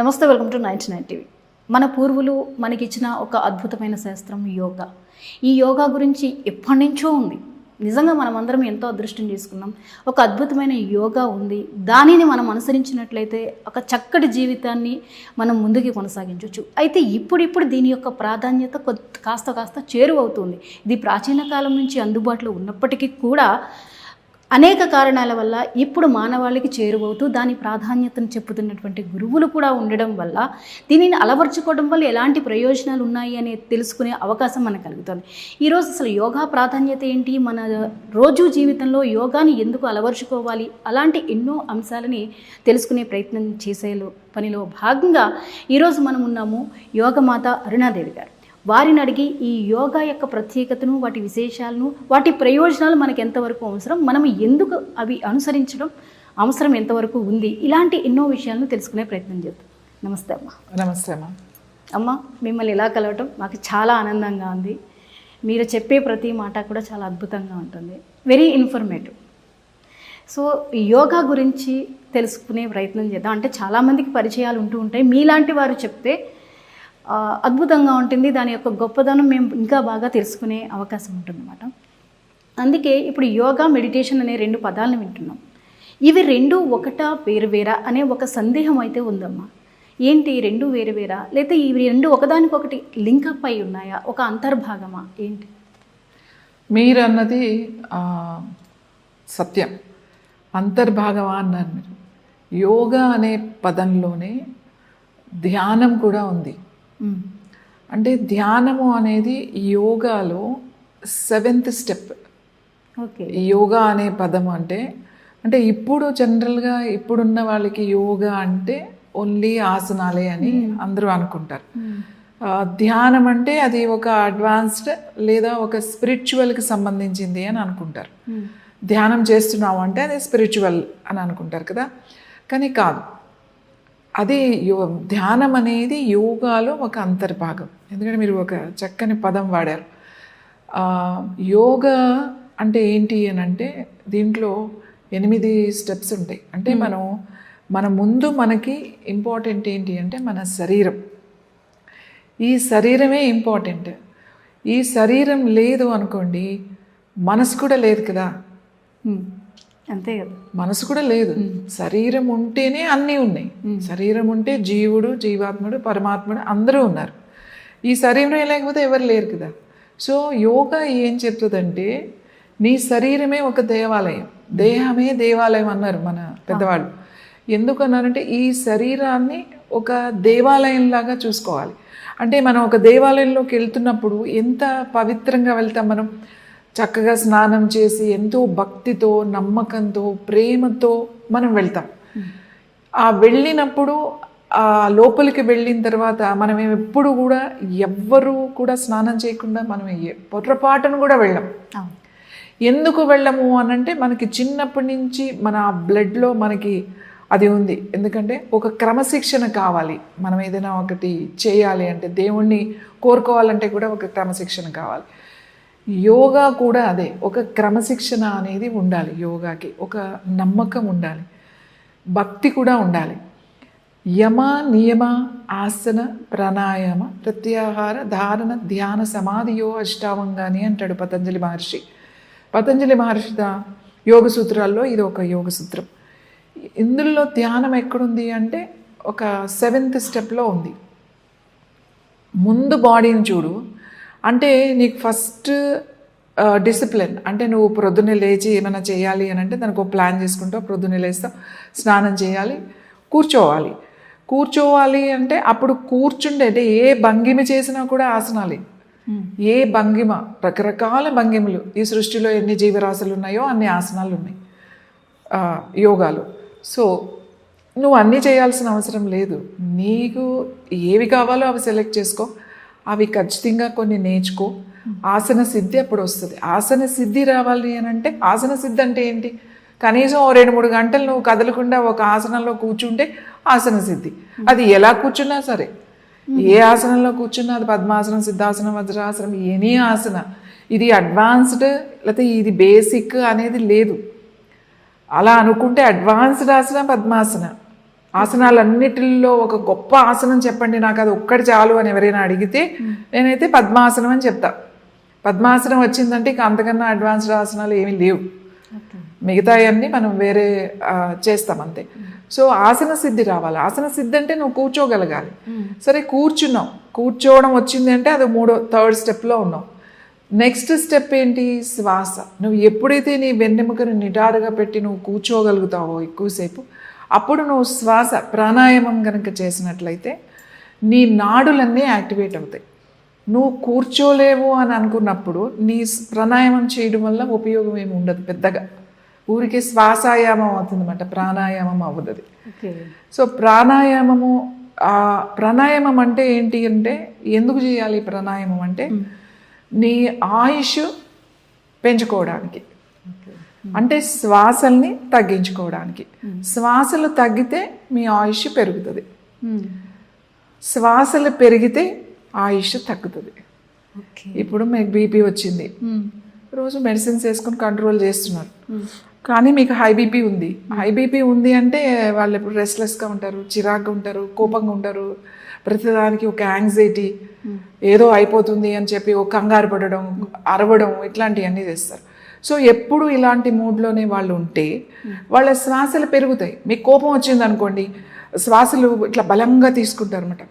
నమస్తే, welcome to 99 TV. మన పూర్వులు మనకిచ్చిన ఒక అద్భుతమైన శాస్త్రం యోగా. ఈ యోగా గురించి ఎప్పటి నుంచో ఉంది. నిజంగా మనం అందరం ఎంతో అదృష్టం చేసుకున్నాం. ఒక అద్భుతమైన యోగా ఉంది. దానిని మనం అనుసరించినట్లయితే ఒక చక్కటి జీవితాన్ని మనం ముందుకు కొనసాగించవచ్చు. అయితే ఇప్పుడు దీని యొక్క ప్రాధాన్యత కాస్త చేరువవుతుంది. ఇది ప్రాచీన కాలం నుంచి అందుబాటులో ఉన్నప్పటికీ కూడా అనేక కారణాల వల్ల ఇప్పుడు మానవాళికి చేరువవుతూ దాని ప్రాధాన్యతను చెప్పుతున్నటువంటి గురువులు కూడా ఉండడం వల్ల దీనిని అలవర్చుకోవడం వల్ల ఎలాంటి ప్రయోజనాలు ఉన్నాయి అని తెలుసుకునే అవకాశం మనకు కలుగుతుంది. ఈరోజు అసలు యోగా ప్రాధాన్యత ఏంటి, మన రోజు జీవితంలో యోగాని ఎందుకు అలవర్చుకోవాలి, అలాంటి ఎన్నో అంశాలని తెలుసుకునే ప్రయత్నం చేసే పనిలో భాగంగా ఈరోజు మనం ఉన్నాము యోగమాత అరుణాదేవి గారు. వారిని అడిగి ఈ యోగా యొక్క ప్రత్యేకతను, వాటి విశేషాలను, వాటి ప్రయోజనాలు మనకు ఎంతవరకు అవసరం, మనం ఎందుకు అవి అనుసరించడం అవసరం ఎంతవరకు ఉంది, ఇలాంటి ఎన్నో విషయాలను తెలుసుకునే ప్రయత్నం చేద్దాం. నమస్తే అమ్మ. నమస్తే అమ్మ. అమ్మ, మిమ్మల్ని ఇలా కలవటం మాకు చాలా ఆనందంగా ఉంది. మీరు చెప్పే ప్రతి మాట కూడా చాలా అద్భుతంగా ఉంటుంది, వెరీ ఇన్ఫర్మేటివ్. సో యోగా గురించి తెలుసుకునే ప్రయత్నం చేద్దాం. అంటే చాలామందికి పరిచయాలు ఉంటూ ఉంటాయి, మీలాంటి వారు చెప్తే అద్భుతంగా ఉంటుంది. దాని యొక్క గొప్పదనం మేము ఇంకా బాగా తెలుసుకునే అవకాశం ఉంటుందన్నమాట. అందుకే ఇప్పుడు యోగా, మెడిటేషన్ అనే రెండు పదాలను వింటున్నాం. ఇవి రెండు ఒకటా వేరువేరా అనే ఒక సందేహం అయితే ఉందమ్మా. ఏంటి రెండు వేరువేరా, లేకపోతే ఇవి రెండు ఒకదానికొకటి లింకప్ అయి ఉన్నాయా, ఒక అంతర్భాగమా ఏంటి? మీరు అన్నది సత్యం. అంతర్భాగమా అన్నారు మీరు. యోగా అనే పదంలోనే ధ్యానం కూడా ఉంది. అంటే ధ్యానము అనేది యోగాలో 7th స్టెప్. ఓకే. యోగా అనే పదం అంటే ఇప్పుడు జనరల్గా ఇప్పుడున్న వాళ్ళకి యోగా అంటే ఓన్లీ ఆసనాలే అని అందరూ అనుకుంటారు. ధ్యానం అంటే అది ఒక అడ్వాన్స్డ్ లేదా ఒక స్పిరిచువల్కి సంబంధించింది అని అనుకుంటారు. ధ్యానం చేస్తున్నావు అంటే అది స్పిరిచువల్ అని అనుకుంటారు కదా, కానీ కాదు. అది ధ్యానం అనేది యోగాలో ఒక అంతర్భాగం. ఎందుకంటే మీరు ఒక చక్కని పదం వాడారు. యోగా అంటే ఏంటి అని అంటే దీంట్లో 8 స్టెప్స్ ఉంటాయి. అంటే మన ముందు మనకి ఇంపార్టెంట్ ఏంటి అంటే మన శరీరం. ఈ శరీరమే ఇంపార్టెంట్. ఈ శరీరం లేదు అనుకోండి, మనసు కూడా లేదు కదా. అంతే కదా, మనసు కూడా లేదు. శరీరం ఉంటేనే అన్నీ ఉన్నాయి. శరీరం ఉంటే జీవుడు, జీవాత్ముడు, పరమాత్ముడు అందరూ ఉన్నారు. ఈ శరీరం లేకపోతే ఎవరు లేరు కదా. సో యోగా ఏం చెప్తుందంటే నీ శరీరమే ఒక దేవాలయం, దేహమే దేవాలయం అన్నారు మన పెద్దవాళ్ళు. ఎందుకు అన్నారంటే ఈ శరీరాన్ని ఒక దేవాలయంలాగా చూసుకోవాలి. అంటే మనం ఒక దేవాలయంలోకి వెళ్తున్నప్పుడు ఎంత పవిత్రంగా వెళ్తాం. మనం చక్కగా స్నానం చేసి ఎంతో భక్తితో, నమ్మకంతో, ప్రేమతో మనం వెళ్తాం. ఆ వెళ్ళినప్పుడు ఆ లోపలికి వెళ్ళిన తర్వాత మనం ఎప్పుడు కూడా ఎవ్వరూ కూడా స్నానం చేయకుండా మనం పొర్రపాటును కూడా వెళ్ళం. ఎందుకు వెళ్ళము అనంటే మనకి చిన్నప్పటి నుంచి మన బ్లడ్లో మనకి అది ఉంది. ఎందుకంటే ఒక క్రమశిక్షణ కావాలి. మనం ఏదైనా ఒకటి చేయాలి అంటే, దేవుణ్ణి కోరుకోవాలంటే కూడా ఒక క్రమశిక్షణ కావాలి. యోగా కూడా అదే, ఒక క్రమశిక్షణ అనేది ఉండాలి. యోగాకి ఒక నమ్మకం ఉండాలి, భక్తి కూడా ఉండాలి. యమ, నియమ, ఆసన, ప్రాణాయామ, ప్రత్యాహార, ధారణ, ధ్యాన, సమాధియో అష్టాంగాని అంటాడు పతంజలి మహర్షి. పతంజలి మహర్షి యోగ సూత్రాల్లో ఇది ఒక యోగ సూత్రం. ఇందులో ధ్యానం ఎక్కడుంది అంటే ఒక 7th స్టెప్లో ఉంది. ముందు బాడీని చూడు. అంటే నీకు ఫస్ట్ డిసిప్లిన్ అంటే నువ్వు ప్రొద్దున్నే లేచి ఏమైనా చేయాలి అని అంటే దానికి ఒక ప్లాన్ చేసుకుంటావు. ప్రొద్దున్నే లేస్తావు, స్నానం చేయాలి, కూర్చోవాలి అంటే అప్పుడు కూర్చుంటే అంటే ఏ భంగిమ చేసినా కూడా ఆసనాలే. ఏ భంగిమ, రకరకాల భంగిమలు ఈ సృష్టిలో ఎన్ని జీవరాశులు ఉన్నాయో అన్ని ఆసనాలు ఉన్నాయి యోగాలో. సో నువ్వు అన్నీ చేయాల్సిన అవసరం లేదు. నీకు ఏవి కావాలో అవి సెలెక్ట్ చేసుకో, అవి ఖచ్చితంగా కొన్ని నేర్చుకో. ఆసన సిద్ధి అప్పుడు వస్తుంది. ఆసన సిద్ధి రావాలి అని అంటే, ఆసన సిద్ధి అంటే ఏంటి? కనీసం 2-3 గంటలు నువ్వు కదలకుండా ఒక ఆసనంలో కూర్చుంటే ఆసన సిద్ధి. అది ఎలా కూర్చున్నా సరే, ఏ ఆసనంలో కూర్చున్నా, అది పద్మాసనం, సిద్ధాసనం, వజ్రాసనం, ఎనీ ఆసన. ఇది అడ్వాన్స్డ్ లేకపోతే ఇది బేసిక్ అనేది లేదు. అలా అనుకుంటే అడ్వాన్స్డ్ ఆసన పద్మాసన, ఆసనాలన్నిటిల్లో ఒక గొప్ప ఆసనం చెప్పండి నాకు అది ఒక్కటి చాలు అని ఎవరైనా అడిగితే నేనైతే పద్మాసనం అని చెప్తా. పద్మాసనం వచ్చిందంటే ఇక అంతకన్నా అడ్వాన్స్డ్ ఆసనాలు ఏమీ లేవు. మిగతాయన్నీ మనం వేరే చేస్తాం అంతే. సో ఆసన సిద్ధి రావాలి. ఆసన సిద్ధి అంటే నువ్వు కూర్చోగలగాలి. సరే కూర్చున్నావు, కూర్చోవడం వచ్చింది అంటే అది థర్డ్ స్టెప్లో ఉన్నావు. నెక్స్ట్ స్టెప్ ఏంటి? శ్వాస. నువ్వు ఎప్పుడైతే నీ వెన్నెముకను నిటారుగా పెట్టి నువ్వు కూర్చోగలుగుతావో ఎక్కువసేపు, అప్పుడు నువ్వు శ్వాస ప్రాణాయామం కనుక చేసినట్లయితే నీ నాడులన్నీ యాక్టివేట్ అవుతాయి. నువ్వు కూర్చోలేవు అని అనుకున్నప్పుడు నీ ప్రాణాయామం చేయడం వల్ల ఉపయోగం ఏమి ఉండదు పెద్దగా. ఊరికే శ్వాసాయామం అవుతుందన్నమాట, ప్రాణాయామం అవ్వదు. సో ప్రాణాయామం అంటే ఏంటి అంటే, ఎందుకు చేయాలి ప్రాణాయామం అంటే నీ ఆయుష్ పెంచుకోవడానికి, అంటే శ్వాసల్ని తగ్గించుకోవడానికి. శ్వాసలు తగ్గితే మీ ఆయుష్ పెరుగుతుంది, శ్వాసలు పెరిగితే ఆయుష్ తగ్గుతుంది. ఇప్పుడు మీకు బీపీ వచ్చింది, రోజు మెడిసిన్స్ వేసుకొని కంట్రోల్ చేస్తున్నారు, కానీ మీకు హై బీపీ ఉంది. హై బీపీ ఉంది అంటే వాళ్ళు ఎప్పుడు రెస్ట్లెస్గా ఉంటారు, చిరాగ్గా ఉంటారు, కోపంగా ఉంటారు, ప్రతిదానికి ఒక యాంగ్జైటీ, ఏదో అయిపోతుంది అని చెప్పి ఒక కంగారు పడడం, అరవడం, ఇట్లాంటివన్నీ చేస్తారు. సో ఎప్పుడు ఇలాంటి మూడ్లోనే వాళ్ళు ఉంటే వాళ్ళ శ్వాసలు పెరుగుతాయి. మీకు కోపం వచ్చింది అనుకోండి, శ్వాసలు ఇట్లా బలంగా తీసుకుంటారు అన్నమాట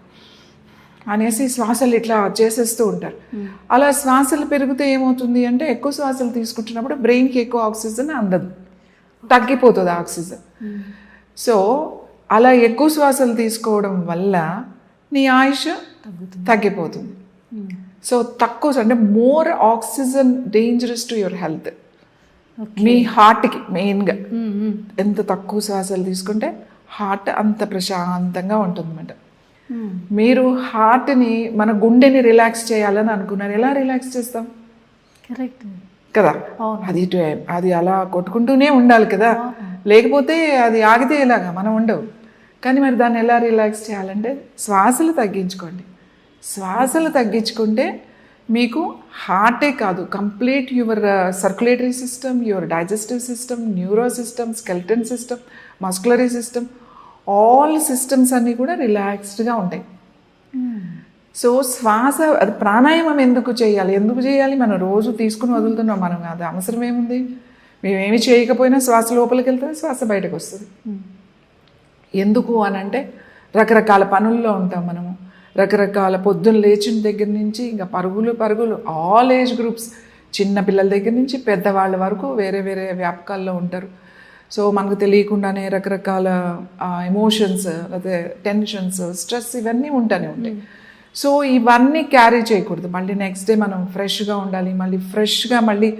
అనేసి శ్వాసలు ఇట్లా చేసేస్తూ ఉంటారు. అలా శ్వాసలు పెరిగితే ఏమవుతుంది అంటే, ఎక్కువ శ్వాసలు తీసుకుంటున్నప్పుడు బ్రెయిన్కి ఎక్కువ ఆక్సిజన్ అందదు, తగ్గిపోతుంది ఆక్సిజన్. సో అలా ఎక్కువ శ్వాసలు తీసుకోవడం వల్ల నీ ఆయుష్ తగ్గిపోతుంది. సో తక్కువ అంటే more oxygen dangerous to your health. మీ హార్ట్కి మెయిన్గా ఎంత తక్కువ శ్వాసలు తీసుకుంటే హార్ట్ అంత ప్రశాంతంగా ఉంటుందన్నమాట. మీరు హార్ట్ని, మన గుండెని రిలాక్స్ చేయాలని అనుకున్నారు, ఎలా రిలాక్స్ చేస్తాం? కరెక్ట్ కదా, అది అలా కొట్టుకుంటూనే ఉండాలి కదా, లేకపోతే అది ఆగితే ఎలాగా, మనం ఉండవు. కానీ మరి దాన్ని ఎలా రిలాక్స్ చేయాలంటే శ్వాసలు తగ్గించుకోండి. శ్వాసలు తగ్గించుకుంటే మీకు హార్టే కాదు, complete your circulatory system, your digestive system, neuro system, skeleton system, muscular system, all systems అన్నీ కూడా రిలాక్స్డ్గా ఉంటాయి. సో శ్వాస, అది ప్రాణాయామం ఎందుకు చేయాలి? మనం రోజు తీసుకుని వదులుతున్నాం, మనం అది అవసరం ఏముంది? మేమేమి చేయకపోయినా శ్వాస లోపలికి వెళ్తుంది, శ్వాస బయటకు వస్తుంది. ఎందుకు అని అంటే రకరకాల పనుల్లో ఉంటాం మనము, రకరకాల పొద్దున్న లేచిన దగ్గర నుంచి ఇంకా పరుగులు, ఆల్ ఏజ్ గ్రూప్స్, చిన్న పిల్లల దగ్గర నుంచి పెద్దవాళ్ళ వరకు వేరే వేరే వ్యాపకాల్లో ఉంటారు. సో మనకు తెలియకుండానే రకరకాల ఎమోషన్స్, లేకపోతే టెన్షన్స్, స్ట్రెస్ ఇవన్నీ ఉంటాయి. సో ఇవన్నీ క్యారీ చేయకూడదు. మళ్ళీ నెక్స్ట్ డే మనం ఫ్రెష్గా ఉండాలి, మళ్ళీ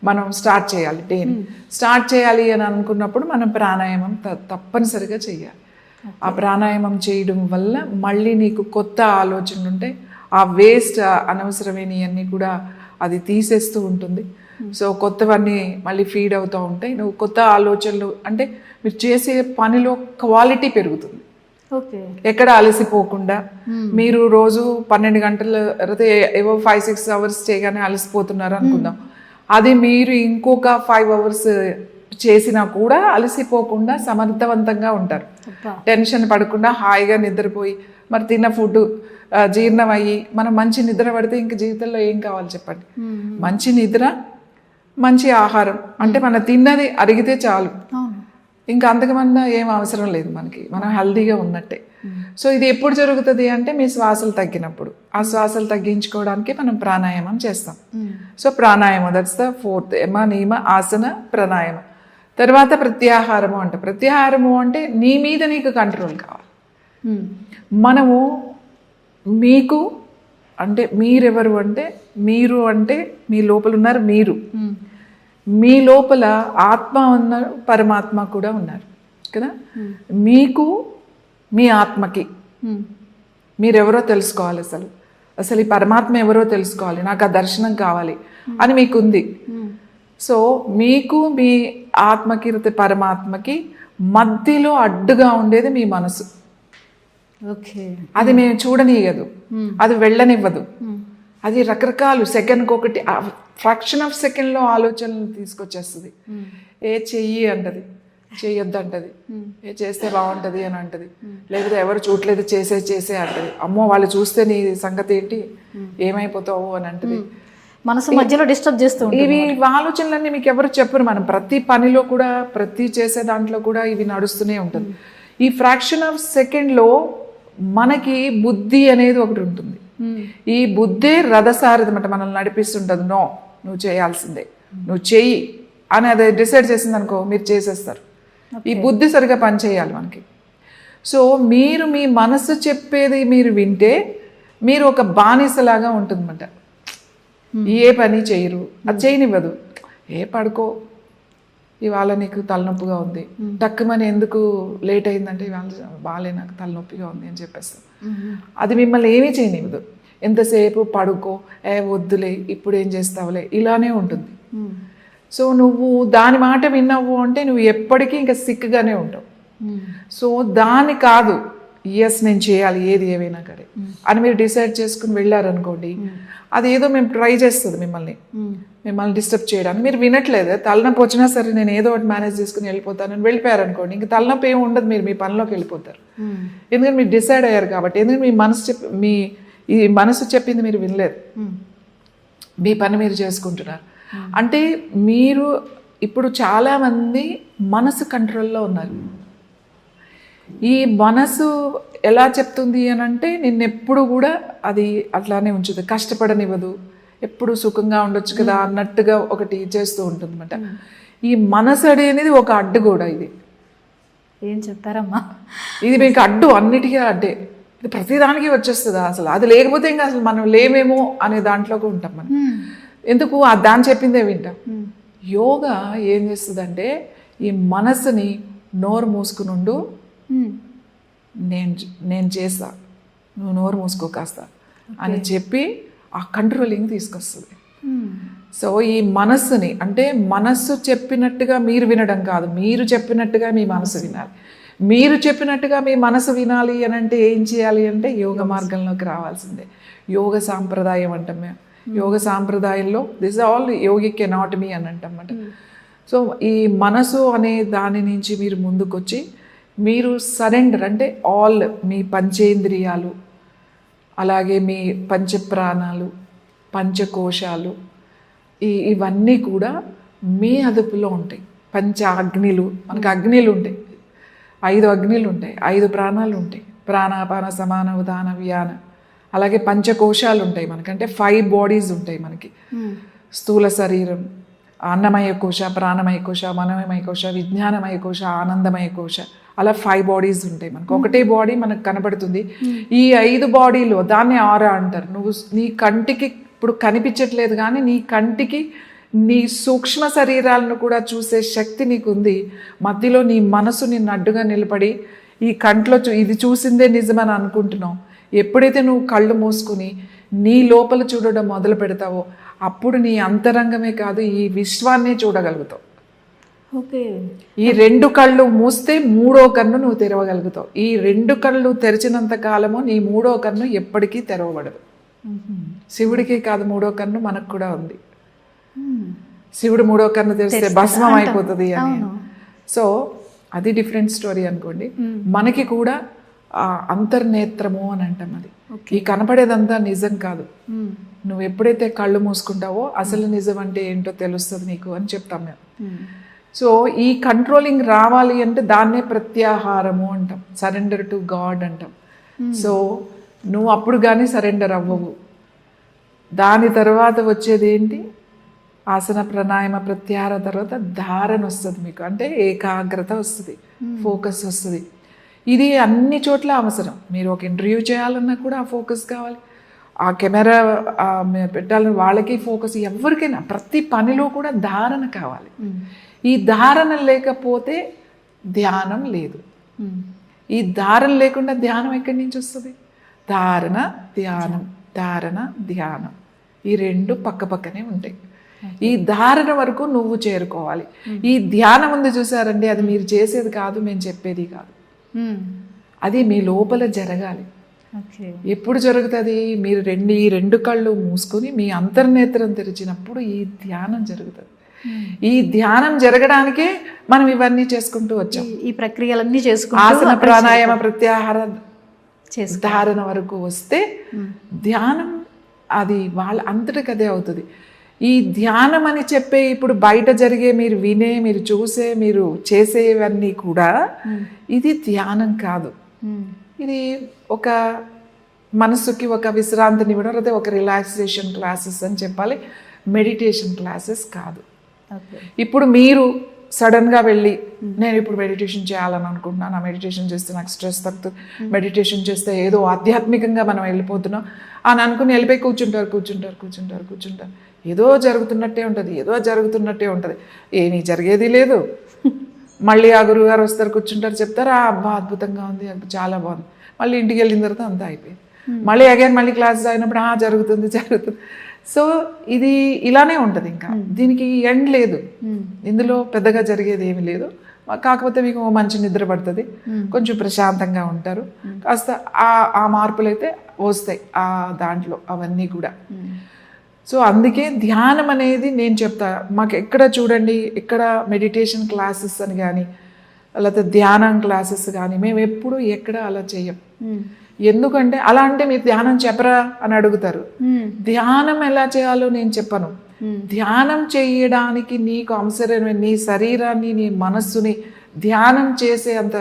మనం స్టార్ట్ చేయాలి. డేని స్టార్ట్ చేయాలి అని అనుకున్నప్పుడు మనం ప్రాణాయామం తప్పనిసరిగా చేయాలి. ఆ ప్రాణాయామం చేయడం వల్ల మళ్ళీ నీకు కొత్త ఆలోచనలు ఉంటాయి, ఆ వేస్ట్ అనవసరమైనవన్నీ కూడా అది తీసేస్తూ ఉంటుంది. సో కొత్తవన్నీ మళ్ళీ ఫీడ్ అవుతూ ఉంటాయి. నువ్వు కొత్త ఆలోచనలు అంటే మీరు చేసే పనిలో క్వాలిటీ పెరుగుతుంది. ఎక్కడ అలసిపోకుండా, మీరు రోజు 12 గంటలు లేకపోతే ఏవో 5-6 అవర్స్ చేయగానే అలసిపోతున్నారు అనుకుందాం, అది మీరు ఇంకొక 5 అవర్స్ చేసినా కూడా అలసిపోకుండా సమర్థవంతంగా ఉంటారు. టెన్షన్ పడకుండా హాయిగా నిద్రపోయి, మరి తిన్న ఫుడ్ జీర్ణం అయ్యి మనం మంచి నిద్ర పడితే ఇంక జీవితంలో ఏం కావాలి చెప్పండి? మంచి నిద్ర, మంచి ఆహారం, అంటే మనం తిన్నది అరిగితే చాలు, ఇంకా అంతకమన్నా ఏం అవసరం లేదు మనకి, మనం హెల్దీగా ఉన్నట్టే. సో ఇది ఎప్పుడు జరుగుతుంది అంటే మీ శ్వాసలు తగ్గినప్పుడు. ఆ శ్వాసలు తగ్గించుకోవడానికి మనం ప్రాణాయామం చేస్తాం. సో ప్రాణాయామం, దట్స్ ద 4th యమ నియమ ఆసన ప్రాణాయామ. తర్వాత ప్రత్యాహారము అంట. ప్రత్యాహారము అంటే నీ మీద నీకు కంట్రోల్ కావాలి. మనము మీకు అంటే మీరెవరు అంటే, మీరు అంటే మీ లోపల ఉన్నారు, మీరు మీ లోపల ఆత్మ ఉన్నారు, పరమాత్మ కూడా ఉన్నారు కదా. మీకు మీ ఆత్మకి మీరెవరో తెలుసుకోవాలి, అసలు ఈ పరమాత్మ ఎవరో తెలుసుకోవాలి, నాకు ఆ దర్శనం కావాలి అని మీకుంది. సో మీకు మీ ఆత్మకి పరమాత్మకి మధ్యలో అడ్డుగా ఉండేది మీ మనసు. అది మేము చూడనీయదు, అది వెళ్ళనివ్వదు, అది రకరకాలు సెకండ్కి ఒకటి ఫ్రాక్షన్ ఆఫ్ సెకండ్లో ఆలోచనలు తీసుకొచ్చేస్తుంది. ఏ చెయ్యి అంటది, చేయొద్దంటది, ఏ చేస్తే బాగుంటుంది అని అంటది, లేకపోతే ఎవరు చూడలేదు చేసే అంటది, అమ్మో వాళ్ళు చూస్తే నీ సంగతి ఏంటి ఏమైపోతావు అని అంటది. మనసు మధ్యలో డిస్టర్బ్ చేస్తూ ఉంటుంది. ఇవి ఆలోచనలన్నీ మీకు ఎవరు చెప్పరు. మనం ప్రతి పనిలో కూడా ప్రతి చేసే దాంట్లో కూడా ఇవి నడుస్తూనే ఉంటుంది. ఈ ఫ్రాక్షన్ ఆఫ్ సెకండ్లో మనకి బుద్ధి అనేది ఒకటి ఉంటుంది. ఈ బుద్ధే రథసారథి అన్నమాట, మనల్ని నడిపిస్తుంటుంది. నో నువ్వు చేయాల్సిందే, నువ్వు చెయ్యి అని అది డిసైడ్ చేసింది అనుకో, మీరు చేసేస్తారు. ఈ బుద్ధి సరిగా పనిచేయాలి మనకి. సో మీరు మీ మనసు చెప్పేది మీరు వింటే మీరు ఒక బానిసలాగా ఉంటుందన్నమాట. ఏ పని చేయరు, అది చేయనివ్వదు. పడుకో, ఇవాళ నీకు తలనొప్పిగా ఉంది, టక్కుమని ఎందుకు లేట్ అయిందంటే ఇవాళ బాగాలే నాకు తలనొప్పిగా ఉంది అని చెప్పేస్తాం. అది మిమ్మల్ని ఏమీ చేయనివ్వదు. ఎంతసేపు పడుకో, వద్దులే ఇప్పుడు ఏం చేస్తావులే, ఇలానే ఉంటుంది. సో నువ్వు దాని మాట విన్నావు అంటే నువ్వు ఎప్పటికీ ఇంకా సిక్గానే ఉంటావు. సో దాని కాదు, ఎస్ నేను చేయాలి ఏది ఏమైనా కడే అని మీరు డిసైడ్ చేసుకుని వెళ్ళారనుకోండి, అదేదో మేము ట్రై చేస్తుంది మిమ్మల్ని డిస్టర్బ్ చేయడానికి. మీరు వినట్లేదు, తలనొప్పి వచ్చినా సరే నేను ఏదో ఒకటి మేనేజ్ చేసుకుని వెళ్ళిపోతానని వెళ్ళిపోయారనుకోండి, ఇంకా తలనొప్పి ఏమి ఉండదు, మీరు మీ పనిలోకి వెళ్ళిపోతారు. ఎందుకంటే మీరు డిసైడ్ అయ్యారు కాబట్టి. ఎందుకంటే ఈ మనసు చెప్పింది మీరు వినలేదు, మీ పని మీరు చేసుకుంటున్నారు. అంటే మీరు ఇప్పుడు చాలామంది మనసు కంట్రోల్లో ఉన్నారు. ఈ మనసు ఎలా చెప్తుంది అని అంటే నిన్నెప్పుడు కూడా అది అట్లానే ఉంచుతుంది, కష్టపడనివ్వదు, ఎప్పుడు సుఖంగా ఉండొచ్చు కదా అన్నట్టుగా ఒకటి చేస్తూ ఉంటుంది అనమాట. ఈ మనసు అనేది ఒక అడ్డు కూడా. ఇది ఏం చెప్పారమ్మా, ఇది మీకు అడ్డు, అన్నిటికీ అడ్డే. ఇది ప్రతిదానికి వచ్చేస్తుంది. అసలు అది లేకపోతే ఇంకా అసలు మనం లేమేమో అనే దాంట్లోకి ఉంటాం మనం. ఎందుకు దాన్ని చెప్పిందే వింటాం. యోగా ఏం చేస్తుందంటే ఈ మనసుని నోరు మూసుకునుండు, నేను చేస్తా, నువ్వు నోరు మూసుకో కాస్త అని చెప్పి ఆ కంట్రోలింగ్ తీసుకొస్తుంది. సో ఈ మనస్సుని అంటే మనస్సు చెప్పినట్టుగా మీరు వినడం కాదు, మీరు చెప్పినట్టుగా మీ మనసు వినాలి. మీరు చెప్పినట్టుగా మీ మనసు వినాలి అని అంటే ఏం చేయాలి అంటే యోగ మార్గంలోకి రావాల్సిందే. యోగ సాంప్రదాయం అంటాం మేము. యోగ సాంప్రదాయంలో దిస్ ఆల్ యోగిక్ ఎనాటమీ అని అంటామన్నమాట. సో ఈ మనసు అనే దాని నుంచి మీరు ముందుకొచ్చి మీరు సరెండర్ అంటే ఆల్ మీ పంచేంద్రియాలు, అలాగే మీ పంచప్రాణాలు, పంచకోశాలు, ఇవన్నీ కూడా మీ అదుపులో ఉంటాయి. పంచ అగ్నిలు, మనకు అగ్నిలు ఉంటాయి, 5 అగ్నిలు ఉంటాయి, 5 ప్రాణాలు ఉంటాయి, ప్రాణాపాన సమాన ఉదాన వ్యాన. అలాగే పంచకోశాలు ఉంటాయి మనకంటే 5 బాడీస్ ఉంటాయి మనకి. స్థూల శరీరం, అన్నమయ కోశ, ప్రాణమయ కోశ, మనోమయ కోశ, విజ్ఞానమయ కోశ, ఆనందమయ కోశ, అలా 5 బాడీస్ ఉంటాయి మనకు. ఒకటే బాడీ మనకు కనబడుతుంది. ఈ 5 బాడీలో దాన్ని ఆరా అంటారు. నువ్వు నీ కంటికి ఇప్పుడు కనిపించట్లేదు కానీ నీ కంటికి నీ సూక్ష్మ శరీరాలను కూడా చూసే శక్తి నీకుంది. మధ్యలో నీ మనసు నిన్ను అడ్డుగా నిలబడి ఈ కంట్లో ఇది చూసిందే నిజమని అనుకుంటున్నావు. ఎప్పుడైతే నువ్వు కళ్ళు మూసుకుని నీ లోపల చూడడం మొదలు పెడతావో అప్పుడు నీ అంతరంగమే కాదు ఈ విశ్వాన్నే చూడగలుగుతావు. ఓకే. ఈ 2 కళ్ళు మూస్తే 3వ కన్ను నువ్వు తెరవగలుగుతావు. ఈ 2 కళ్ళు తెరిచినంత కాలము నీ 3వ కన్ను ఎప్పటికీ తెరవబడదు. శివుడికి కాదు 3వ కన్ను, మనకు కూడా ఉంది. శివుడు 3వ కన్ను తెరిస్తే భస్మం అయిపోతుంది అని. సో అది డిఫరెంట్ స్టోరీ అనుకోండి. మనకి కూడా అంతర్నేత్రము అని అంటాం. అది ఈ కనపడేదంతా నిజం కాదు. నువ్వు ఎప్పుడైతే కళ్ళు మూసుకుంటావో అసలు నిజం అంటే ఏంటో తెలుస్తుంది నీకు అని చెప్తాం మేము. సో ఈ కంట్రోలింగ్ రావాలి అంటే దాన్నే ప్రత్యాహారము అంటాం, సరెండర్ టు గాడ్ అంటాం. సో నువ్వు అప్పుడు కానీ సరెండర్ అవ్వవు. దాని తర్వాత వచ్చేది ఏంటి, ఆసన ప్రాణాయామ ప్రత్యాహార తర్వాత ధారణ వస్తుంది మీకు. అంటే ఏకాగ్రత వస్తుంది, ఫోకస్ వస్తుంది. ఇది అన్ని చోట్ల అవసరం. మీరు ఒక ఇంటర్వ్యూ చేయాలన్నా కూడా ఆ ఫోకస్ కావాలి, ఆ కెమెరా పెట్టాలని వాళ్ళకి ఫోకస్, ఎవరికైనా ప్రతి పనిలో కూడా ధారణ కావాలి. ఈ ధారణ లేకపోతే ధ్యానం లేదు. ఈ ధారణ లేకుండా ధ్యానం ఎక్కడి నుంచి వస్తుంది? ధారణ ధ్యానం, ధారణ ధ్యానం, ఈ 2 పక్క పక్కనే ఉంటాయి. ఈ ధారణ వరకు నువ్వు చేరుకోవాలి. ఈ ధ్యానం ఉంది చూసారండి, అది మీరు చేసేది కాదు, మేము చెప్పేది కాదు. అది మీ లోపల జరగాలి. ఎప్పుడు జరుగుతుంది? మీరు ఈ 2 కళ్ళు మూసుకొని మీ అంతర్నేత్రం తెరిచినప్పుడు ఈ ధ్యానం జరుగుతుంది. ఈ ధ్యానం జరగడానికే మనం ఇవన్నీ చేసుకుంటూ వచ్చాం. ఈ ప్రక్రియలన్నీ చేసుకుంటూ ఆసన ప్రాణాయామ ప్రత్యాహార చేసుకుంటూ ధారణ వరకు వస్తే ధ్యానం అది వాళ్ళ అంతటికదే అవుతుంది. ఈ ధ్యానం అని చెప్పే ఇప్పుడు బయట జరిగే మీరు వినే, మీరు చూసే, మీరు చేసేవన్నీ కూడా ఇది ధ్యానం కాదు. ఇది ఒక మనసుకి ఒక విశ్రాంతిని ఇవ్వడం, లేదా ఒక రిలాక్సేషన్ క్లాసెస్ అని చెప్పాలి, మెడిటేషన్ క్లాసెస్ కాదు. ఇప్పుడు మీరు సడన్గా వెళ్ళి నేను ఇప్పుడు మెడిటేషన్ చేయాలని అనుకుంటున్నాను, ఆ మెడిటేషన్ చేస్తే నాకు స్ట్రెస్ తగ్గుతుంది, మెడిటేషన్ చేస్తే ఏదో ఆధ్యాత్మికంగా మనం వెళ్ళిపోతున్నాం అని అనుకుని వెళ్ళిపోయి కూర్చుంటారు. ఏదో జరుగుతున్నట్టే ఉంటుంది, ఏమీ జరిగేది లేదు. మళ్ళీ ఆ గురువుగారు వస్తారు, కూర్చుంటారు, చెప్తారు, అబ్బా అద్భుతంగా ఉంది, చాలా బాగుంది. మళ్ళీ ఇంటికి వెళ్ళిన తర్వాత అంతా అయిపోయింది. మళ్ళీ అగైన్ మళ్ళీ క్లాస్ అయినప్పుడు జరుగుతుంది. సో ఇది ఇలానే ఉంటుంది, ఇంకా దీనికి ఎండ్ లేదు. ఇందులో పెద్దగా జరిగేది ఏమీ లేదు. కాకపోతే మీకు మంచి నిద్ర పడుతుంది, కొంచెం ప్రశాంతంగా ఉంటారు, కాస్త ఆ మార్పులు అయితే వస్తాయి ఆ దాంట్లో అవన్నీ కూడా. సో అందుకే ధ్యానం అనేది నేను చెప్తా, మాకు ఎక్కడ చూడండి, ఎక్కడ మెడిటేషన్ క్లాసెస్ అని కానీ లేకపోతే ధ్యానం క్లాసెస్ కానీ మేము ఎప్పుడు ఎక్కడ అలా చెయ్యం. ఎందుకంటే అలా అంటే మీరు ధ్యానం చెప్పరా అని అడుగుతారు. ధ్యానం ఎలా చేయాలో నేను చెప్పను. ధ్యానం చేయడానికి నీకు అవసరమైన నీ శరీరాన్ని, నీ మనస్సుని ధ్యానం చేసే అంత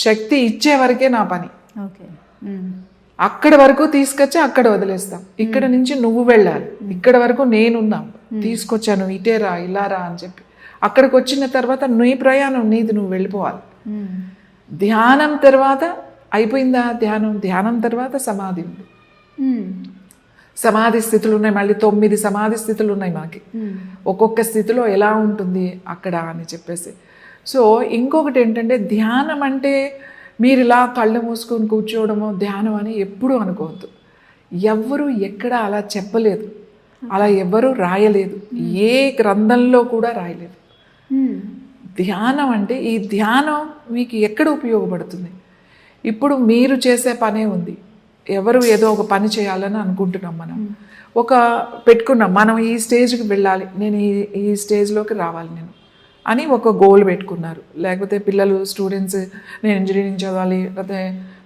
శక్తి ఇచ్చే వరకే నా పని. అక్కడి వరకు తీసుకొచ్చి అక్కడ వదిలేస్తాం. ఇక్కడ నుంచి నువ్వు వెళ్ళాలి, ఇక్కడ వరకు నేనున్నాం, తీసుకొచ్చాను, ఇటేరా ఇలారా అని చెప్పి. అక్కడికి వచ్చిన తర్వాత నీ ప్రయాణం నీది, నువ్వు వెళ్ళిపోవాలి. ధ్యానం తర్వాత అయిపోయిందా ధ్యానం తర్వాత సమాధి ఉంది. సమాధి స్థితులు ఉన్నాయి, మళ్ళీ 9 సమాధి స్థితులు ఉన్నాయి మనకి. ఒక్కొక్క స్థితిలో ఎలా ఉంటుంది అక్కడ అని చెప్పేసి. సో ఇంకొకటి ఏంటంటే, ధ్యానం అంటే మీరు ఇలా కళ్ళు మూసుకొని కూర్చోవడమో ధ్యానం అని ఎప్పుడూ అనుకోవద్దు. ఎవ్వరూ ఎక్కడ అలా చెప్పలేదు, అలా ఎవ్వరూ రాయలేదు, ఏ గ్రంథంలో కూడా రాయలేదు. ధ్యానం అంటే, ఈ ధ్యానం మీకు ఎక్కడ ఉపయోగపడుతుంది? ఇప్పుడు మీరు చేసే పనే ఉంది, ఎవరు ఏదో ఒక పని చేయాలని అనుకుంటున్నాం, మనం పెట్టుకున్నాం, మనం ఈ స్టేజ్కి వెళ్ళాలి, నేను ఈ స్టేజ్లోకి రావాలి నేను అని ఒక గోల్ పెట్టుకున్నారు. లేకపోతే పిల్లలు, స్టూడెంట్స్, నేను ఇంజనీరింగ్ చదవాలి, లేకపోతే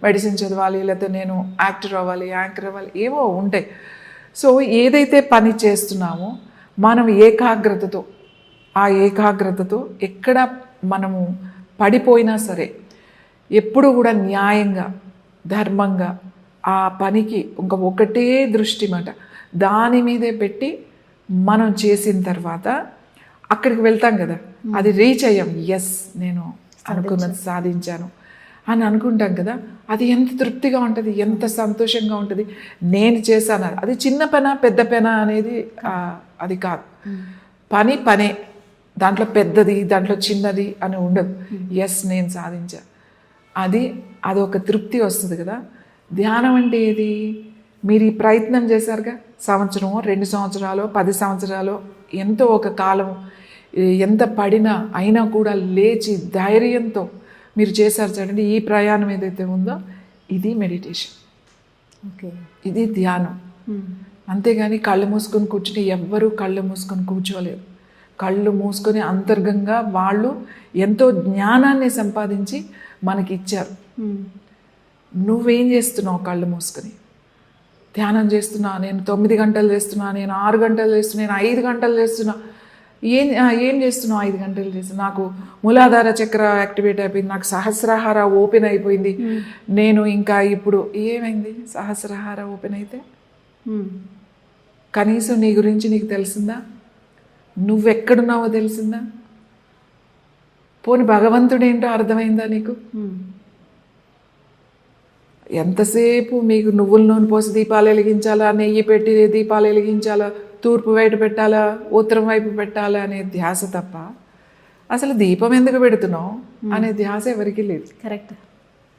మెడిసిన్ చదవాలి, లేకపోతే నేను యాంకర్ అవ్వాలి, ఏవో ఉంటాయి. సో ఏదైతే పని చేస్తున్నామో మనం ఏకాగ్రతతో ఎక్కడ మనము పడిపోయినా సరే ఎప్పుడు కూడా న్యాయంగా, ధర్మంగా ఆ పనికి ఒకటే దృష్టి మాట దాని మీదే పెట్టి మనం చేసిన తర్వాత అక్కడికి వెళ్తాం కదా, అది రీచ్ అయ్యాం, ఎస్ నేను అనుకున్నది సాధించాను అని అనుకుంటాం కదా, అది ఎంత తృప్తిగా ఉంటుంది, ఎంత సంతోషంగా ఉంటుంది. నేను చేశాను, అది చిన్న పన పెద్ద పన అనేది అది కాదు. పనే, దాంట్లో పెద్దది దాంట్లో చిన్నది అని ఉండదు. ఎస్ నేను సాధించా, అదొక తృప్తి వస్తుంది కదా. ధ్యానం అంటే ఏది? మీరు ఈ ప్రయత్నం చేశారుగా, సంవత్సరమో 2 సంవత్సరాలు 10 సంవత్సరాలు ఎంతో ఒక కాలం, ఎంత పడినా అయినా కూడా లేచి ధైర్యంతో మీరు చేశారు చూడండి. ఈ ప్రయాణం ఏదైతే ఉందో ఇది మెడిటేషన్, ఇది ధ్యానం. అంతేగాని కళ్ళు మూసుకొని కూర్చుని ఎవ్వరూ కళ్ళు మూసుకొని కూర్చోలేరు. కళ్ళు మూసుకొని అంతర్గంగా వాళ్ళు ఎంతో జ్ఞానాన్ని సంపాదించి మనకి ఇచ్చారు. నువ్వేం చేస్తున్నావు? కళ్ళు మూసుకొని ధ్యానం చేస్తున్నా, నేను 9 గంటలు చేస్తున్నా, నేను 6 గంటలు చేస్తున్నా, నేను 5 గంటలు చేస్తున్నా. ఏం చేస్తున్నావు 5 గంటలు చేస్తున్నా? నాకు మూలాధార చక్ర యాక్టివేట్ అయిపోయింది, నాకు సహస్రాహార ఓపెన్ అయిపోయింది, నేను ఇంకా ఇప్పుడు ఏమైంది? సహస్రాహార ఓపెన్ అయితే కనీసం నీ గురించి నీకు తెలిసిందా? నువ్వెక్కడున్నావో తెలిసిందా? పోని భగవంతుడేంటో అర్థమైందా నీకు? ఎంతసేపు మీకు నువ్వుల నూనె పోసి దీపాలు వెలిగించాలా, నెయ్యి పెట్టి దీపాలు వెలిగించాలా, తూర్పు వైపు పెట్టాలా, ఉత్తరం వైపు పెట్టాలా అనే ధ్యాస తప్ప అసలు దీపం ఎందుకు పెడుతున్నావు అనే ధ్యాస ఎవరికి లేదు. కరెక్ట్.